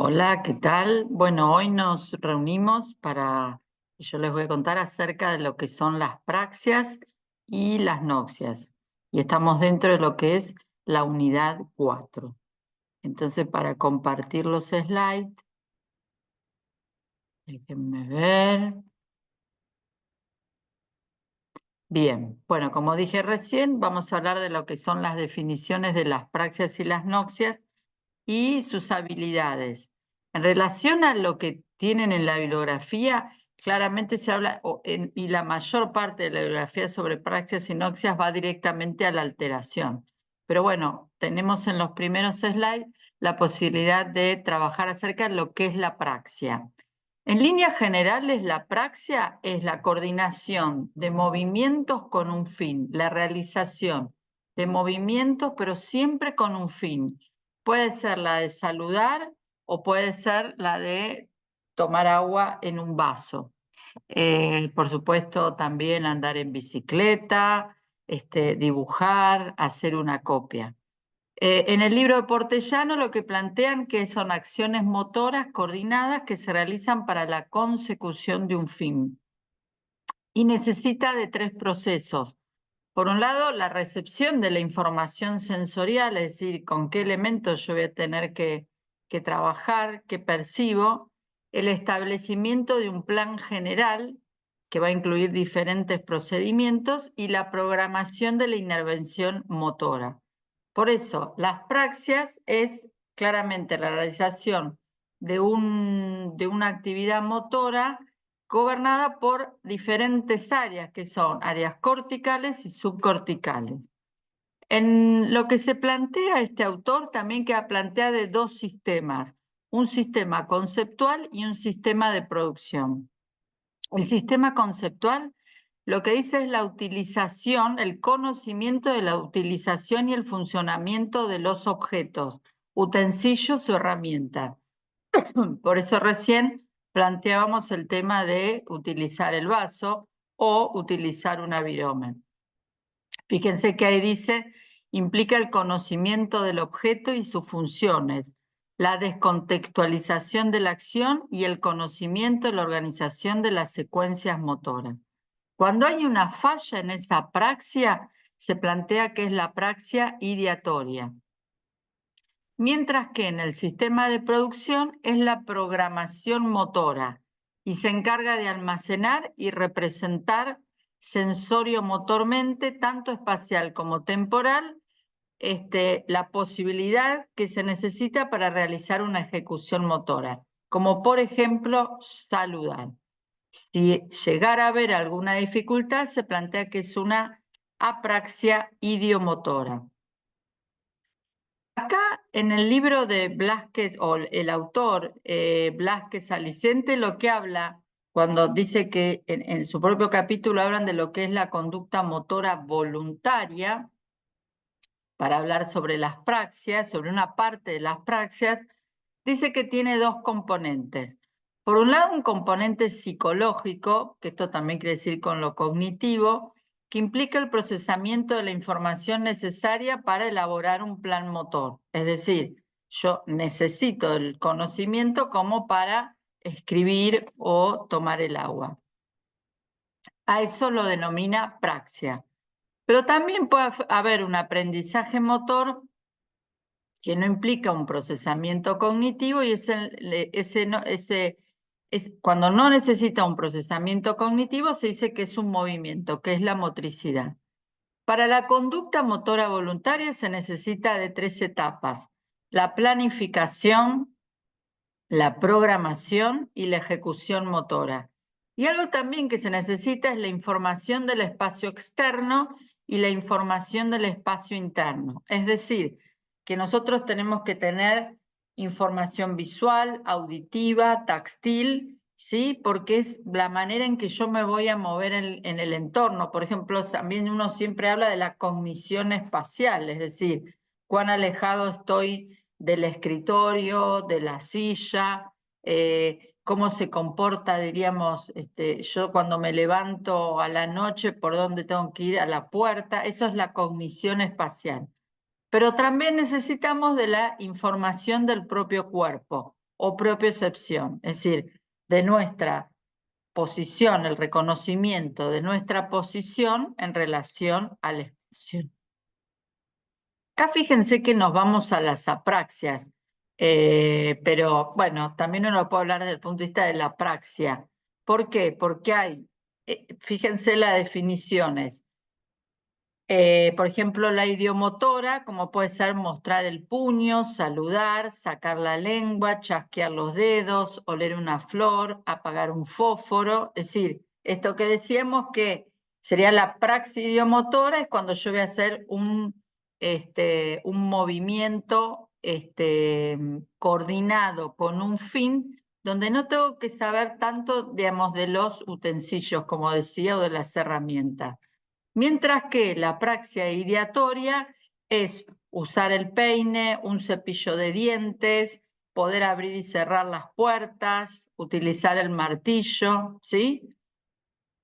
Hola, ¿qué tal? Bueno, hoy nos reunimos yo les voy a contar acerca de lo que son las praxias y las noxias. Y estamos dentro de lo que es la unidad 4. Entonces, para compartir los slides, déjenme ver. Bien, bueno, como dije recién, vamos a hablar de lo que son las definiciones de las praxias y las noxias y sus habilidades. En relación a lo que tienen en la bibliografía, claramente se habla, y la mayor parte de la bibliografía sobre praxias y noxias va directamente a la alteración. Pero bueno, tenemos en los primeros slides la posibilidad de trabajar acerca de lo que es la praxia. En líneas generales, la praxia es la coordinación de movimientos con un fin, la realización de movimientos, pero siempre con un fin. Puede ser la de saludar o puede ser la de tomar agua en un vaso. Por supuesto, también andar en bicicleta, dibujar, hacer una copia. En el libro de Portellano lo que plantean que son acciones motoras coordinadas que se realizan para la consecución de un fin y necesita de tres procesos. Por un lado, la recepción de la información sensorial, es decir, con qué elementos yo voy a tener que trabajar, qué percibo, el establecimiento de un plan general que va a incluir diferentes procedimientos y la programación de la intervención motora. Por eso, las praxias es claramente la realización de una actividad motora gobernada por diferentes áreas, que son áreas corticales y subcorticales. En lo que se plantea este autor también queda plantea de dos sistemas, un sistema conceptual y un sistema de producción. El sistema conceptual lo que dice es la utilización, el conocimiento de la utilización y el funcionamiento de los objetos, utensilios o herramientas. Por eso recién planteábamos el tema de utilizar el vaso o utilizar un virome. Fíjense que ahí dice, implica el conocimiento del objeto y sus funciones, la descontextualización de la acción y el conocimiento de la organización de las secuencias motoras. Cuando hay una falla en esa praxia, se plantea que es la praxia ideatoria. Mientras que en el sistema de producción es la programación motora y se encarga de almacenar y representar sensorio-motormente, tanto espacial como temporal, la posibilidad que se necesita para realizar una ejecución motora, como por ejemplo saludar. Si llegara a haber alguna dificultad, se plantea que es una apraxia idiomotora. Acá en el libro de Blázquez, o el autor Blázquez Alicente, lo que habla, cuando dice que en su propio capítulo hablan de lo que es la conducta motora voluntaria, para hablar sobre las praxias, sobre una parte de las praxias, dice que tiene dos componentes. Por un lado, un componente psicológico, que esto también quiere decir con lo cognitivo, que implica el procesamiento de la información necesaria para elaborar un plan motor. Es decir, yo necesito el conocimiento como para escribir o tomar el agua. A eso lo denomina praxia. Pero también puede haber un aprendizaje motor que no implica un procesamiento cognitivo y cuando no necesita un procesamiento cognitivo se dice que es un movimiento, que es la motricidad. Para la conducta motora voluntaria se necesita de tres etapas: la planificación, la programación y la ejecución motora. Y algo también que se necesita es la información del espacio externo y la información del espacio interno. Es decir, que nosotros tenemos que tener información visual, auditiva, táctil, ¿sí? Porque es la manera en que yo me voy a mover en el entorno. Por ejemplo, también uno siempre habla de la cognición espacial, es decir, cuán alejado estoy del escritorio, de la silla, cómo se comporta, diríamos, yo cuando me levanto a la noche, por dónde tengo que ir, a la puerta. Eso es la cognición espacial. Pero también necesitamos de la información del propio cuerpo, o propiocepción, es decir, de nuestra posición, el reconocimiento de nuestra posición en relación al espacio. Acá fíjense que nos vamos a las apraxias, pero bueno, también uno puede hablar desde el punto de vista de la apraxia. ¿Por qué? Porque hay, fíjense las definiciones. Por ejemplo, la idiomotora, como puede ser mostrar el puño, saludar, sacar la lengua, chasquear los dedos, oler una flor, apagar un fósforo. Es decir, esto que decíamos que sería la praxis idiomotora es cuando yo voy a hacer un movimiento coordinado con un fin, donde no tengo que saber tanto, digamos, de los utensilios, como decía, o de las herramientas. Mientras que la praxia ideatoria es usar el peine, un cepillo de dientes, poder abrir y cerrar las puertas, utilizar el martillo, ¿sí?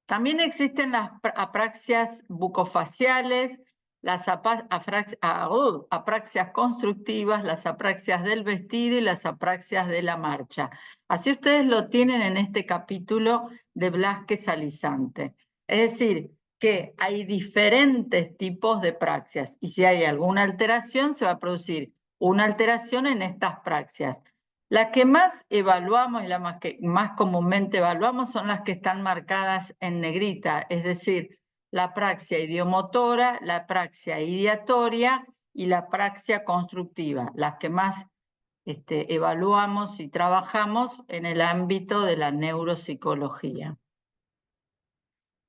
También existen las apraxias bucofaciales, las apraxias constructivas, las apraxias del vestido y las apraxias de la marcha. Así ustedes lo tienen en este capítulo de Blázquez Alizante. Es decir, que hay diferentes tipos de praxias y si hay alguna alteración se va a producir una alteración en estas praxias. Las que más evaluamos y las que más comúnmente evaluamos son las que están marcadas en negrita, es decir, la praxia idiomotora, la praxia ideatoria y la praxia constructiva, las que más evaluamos y trabajamos en el ámbito de la neuropsicología.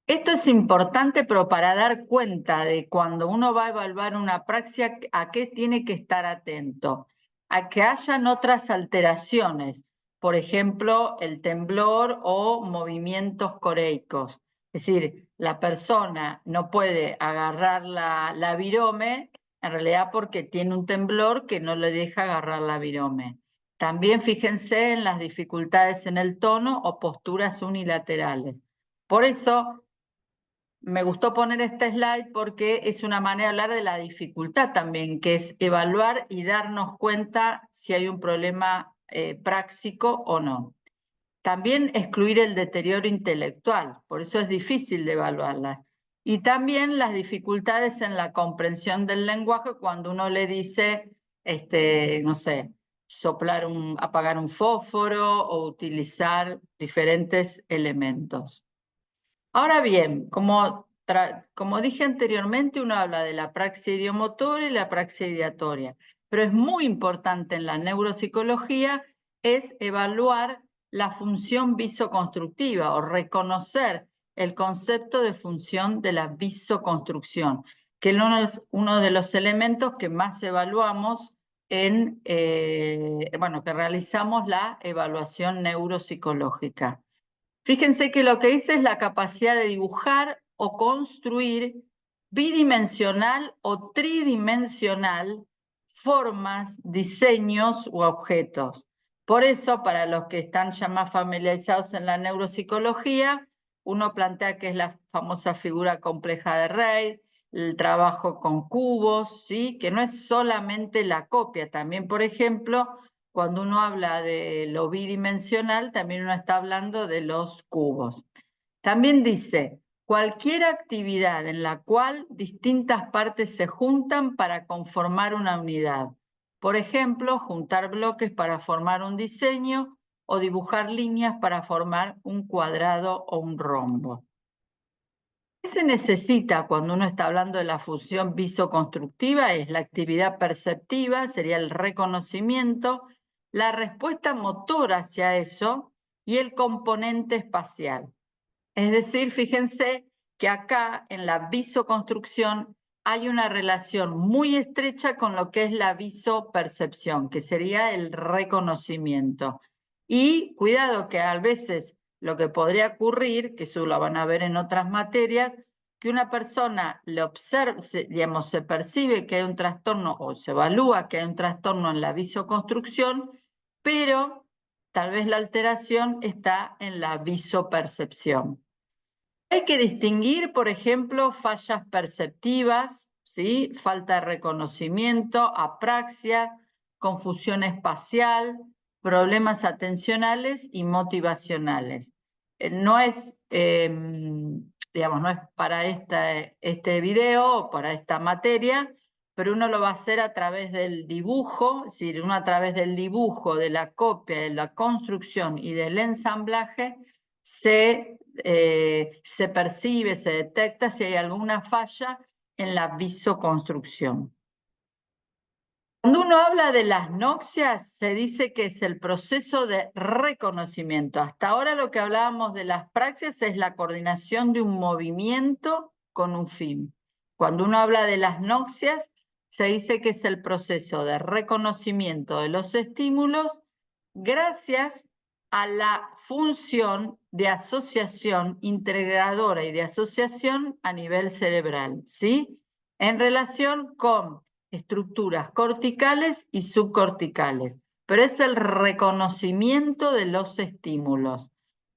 Esto es importante, pero para dar cuenta de cuando uno va a evaluar una praxia, a qué tiene que estar atento. A que hayan otras alteraciones, por ejemplo, el temblor o movimientos coreicos. Es decir, la persona no puede agarrar la virome, en realidad porque tiene un temblor que no le deja agarrar la virome. También fíjense en las dificultades en el tono o posturas unilaterales. Por eso me gustó poner este slide porque es una manera de hablar de la dificultad también, que es evaluar y darnos cuenta si hay un problema práctico o no. También excluir el deterioro intelectual, por eso es difícil de evaluarlas. Y también las dificultades en la comprensión del lenguaje cuando uno le dice, no sé, apagar un fósforo o utilizar diferentes elementos. Ahora bien, como dije anteriormente, uno habla de la praxia idiomotora y la praxia ideatoria, pero es muy importante en la neuropsicología es evaluar la función visoconstructiva o reconocer el concepto de función de la visoconstrucción, que es uno de los elementos que más evaluamos que realizamos la evaluación neuropsicológica. Fíjense que lo que dice es la capacidad de dibujar o construir bidimensional o tridimensional formas, diseños u objetos. Por eso, para los que están ya más familiarizados en la neuropsicología, uno plantea que es la famosa figura compleja de Reid, el trabajo con cubos, ¿sí? Que no es solamente la copia, también, por ejemplo, cuando uno habla de lo bidimensional, también uno está hablando de los cubos. También dice, cualquier actividad en la cual distintas partes se juntan para conformar una unidad. Por ejemplo, juntar bloques para formar un diseño o dibujar líneas para formar un cuadrado o un rombo. ¿Qué se necesita cuando uno está hablando de la función visoconstructiva? Es la actividad perceptiva, sería el reconocimiento, la respuesta motora hacia eso y el componente espacial. Es decir, fíjense que acá en la visoconstrucción hay una relación muy estrecha con lo que es la visopercepción, que sería el reconocimiento. Y cuidado que a veces lo que podría ocurrir, que eso lo van a ver en otras materias, que una persona le observe, digamos, se percibe que hay un trastorno o se evalúa que hay un trastorno en la visoconstrucción, pero tal vez la alteración está en la visopercepción. Hay que distinguir, por ejemplo, fallas perceptivas, ¿sí? Falta de reconocimiento, apraxia, confusión espacial, problemas atencionales y motivacionales. No es, digamos, no es para este video o para esta materia, pero uno lo va a hacer a través del dibujo, es decir, uno a través del dibujo, de la copia, de la construcción y del ensamblaje, se percibe, se detecta si hay alguna falla en la visoconstrucción. Cuando uno habla de las noxias, se dice que es el proceso de reconocimiento. Hasta ahora lo que hablábamos de las praxias es la coordinación de un movimiento con un fin. Cuando uno habla de las noxias, se dice que es el proceso de reconocimiento de los estímulos gracias a la función de asociación integradora y de asociación a nivel cerebral, ¿sí? En relación con estructuras corticales y subcorticales, pero es el reconocimiento de los estímulos.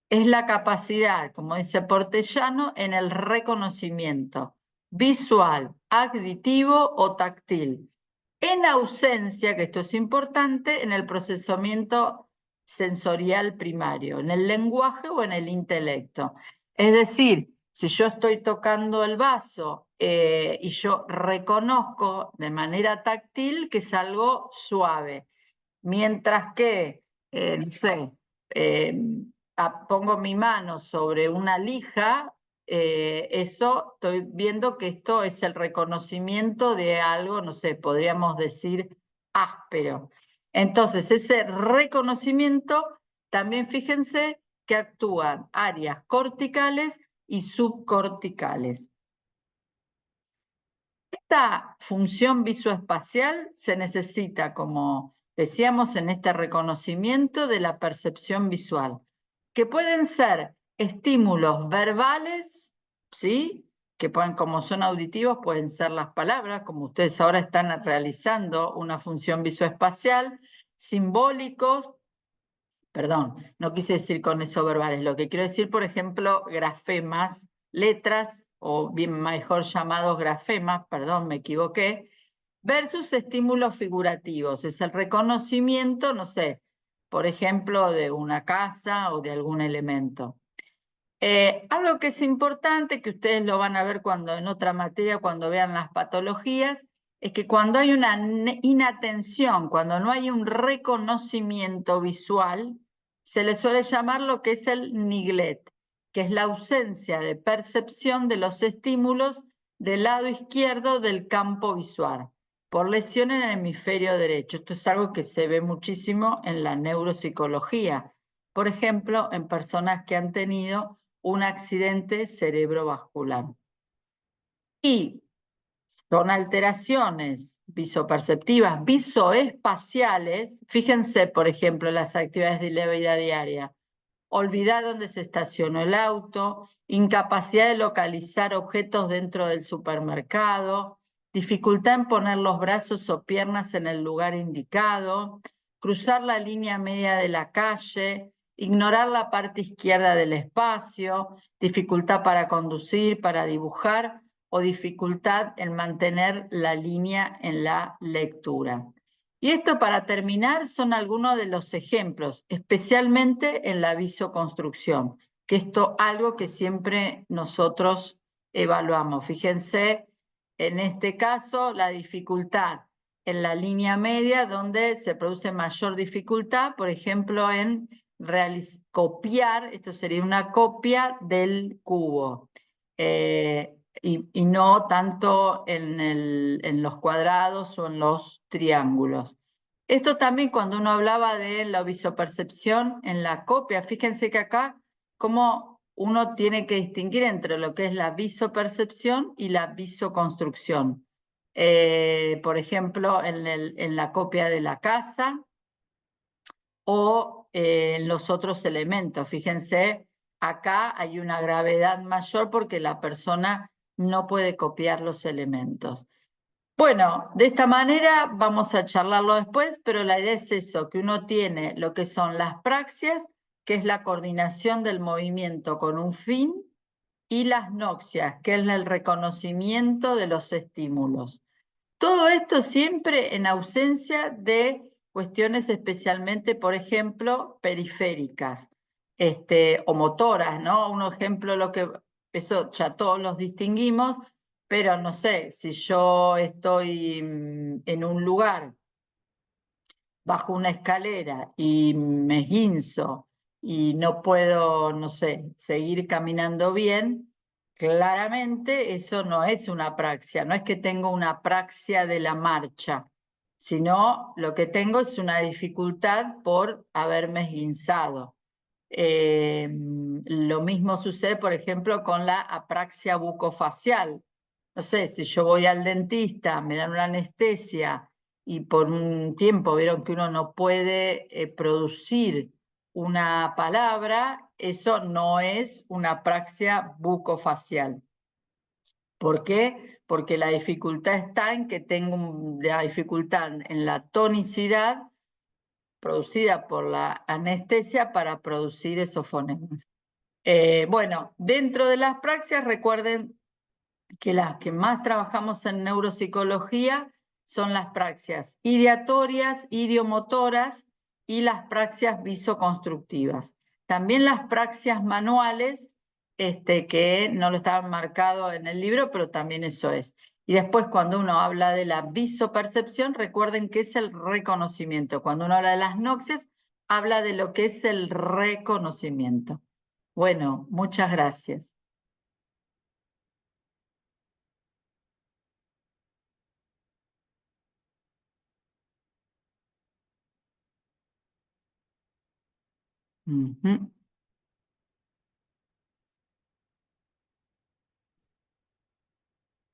Es la capacidad, como dice Portellano, en el reconocimiento visual, auditivo o táctil. En ausencia, que esto es importante, en el procesamiento sensorial primario, en el lenguaje o en el intelecto. Es decir, si yo estoy tocando el vaso y yo reconozco de manera táctil que es algo suave, mientras que, no sé, pongo mi mano sobre una lija, eso estoy viendo que esto es el reconocimiento de algo, no sé, podríamos decir áspero. Entonces, ese reconocimiento, también fíjense que actúan áreas corticales y subcorticales. Esta función visoespacial se necesita, como decíamos, en este reconocimiento de la percepción visual, que pueden ser estímulos verbales, ¿sí? Que pueden, como son auditivos, pueden ser las palabras, como ustedes ahora están realizando una función visoespacial, simbólicos, perdón, no quise decir con eso verbales, lo que quiero decir, por ejemplo, grafemas, letras, o bien mejor llamados grafemas, perdón, me equivoqué, versus estímulos figurativos, es el reconocimiento, no sé, por ejemplo, de una casa o de algún elemento. Algo que es importante, que ustedes lo van a ver cuando en otra materia, cuando vean las patologías, es que cuando hay una inatención, cuando no hay un reconocimiento visual, se le suele llamar lo que es el neglect, que es la ausencia de percepción de los estímulos del lado izquierdo del campo visual, por lesión en el hemisferio derecho. Esto es algo que se ve muchísimo en la neuropsicología, por ejemplo, en personas que han tenido un accidente cerebrovascular. Y son alteraciones visoperceptivas, visoespaciales. Fíjense, por ejemplo, las actividades de la vida diaria. Olvidar dónde se estacionó el auto, incapacidad de localizar objetos dentro del supermercado, dificultad en poner los brazos o piernas en el lugar indicado, cruzar la línea media de la calle, ignorar la parte izquierda del espacio, dificultad para conducir, para dibujar o dificultad en mantener la línea en la lectura. Y esto, para terminar, son algunos de los ejemplos, especialmente en la visoconstrucción, que esto es algo que siempre nosotros evaluamos. Fíjense, en este caso, la dificultad en la línea media, donde se produce mayor dificultad, por ejemplo, en copiar, esto sería una copia del cubo. Y no tanto en los cuadrados o en los triángulos. Esto también, cuando uno hablaba de la visopercepción en la copia, fíjense que acá cómo uno tiene que distinguir entre lo que es la visopercepción y la visoconstrucción. Por ejemplo, en la copia de la casa o en los otros elementos. Fíjense, acá hay una gravedad mayor porque la persona no puede copiar los elementos. Bueno, de esta manera vamos a charlarlo después, pero la idea es eso, que uno tiene lo que son las praxias, que es la coordinación del movimiento con un fin, y las noxias, que es el reconocimiento de los estímulos. Todo esto siempre en ausencia de cuestiones especialmente, por ejemplo, periféricas, o motoras, ¿no? Un ejemplo, eso ya todos los distinguimos, pero no sé, si yo estoy en un lugar bajo una escalera y me esguinzo y no puedo, no sé, seguir caminando bien, claramente eso no es una apraxia, no es que tengo una apraxia de la marcha, sino lo que tengo es una dificultad por haberme esguinzado. Lo mismo sucede, por ejemplo, con la apraxia bucofacial. No sé, si yo voy al dentista, me dan una anestesia y por un tiempo vieron que uno no puede producir una palabra, eso no es una apraxia bucofacial. ¿Por qué? Porque la dificultad está en que tengo la dificultad en la tonicidad producida por la anestesia para producir esos fonemas. Bueno, dentro de las praxias, recuerden que las que más trabajamos en neuropsicología son las praxias ideatorias, idiomotoras y las praxias visoconstructivas. También las praxias manuales, que no lo estaban marcado en el libro, pero también eso es. Y después cuando uno habla de la visopercepción, recuerden que es el reconocimiento. Cuando uno habla de las noxias, habla de lo que es el reconocimiento. Bueno, muchas gracias. Uh-huh.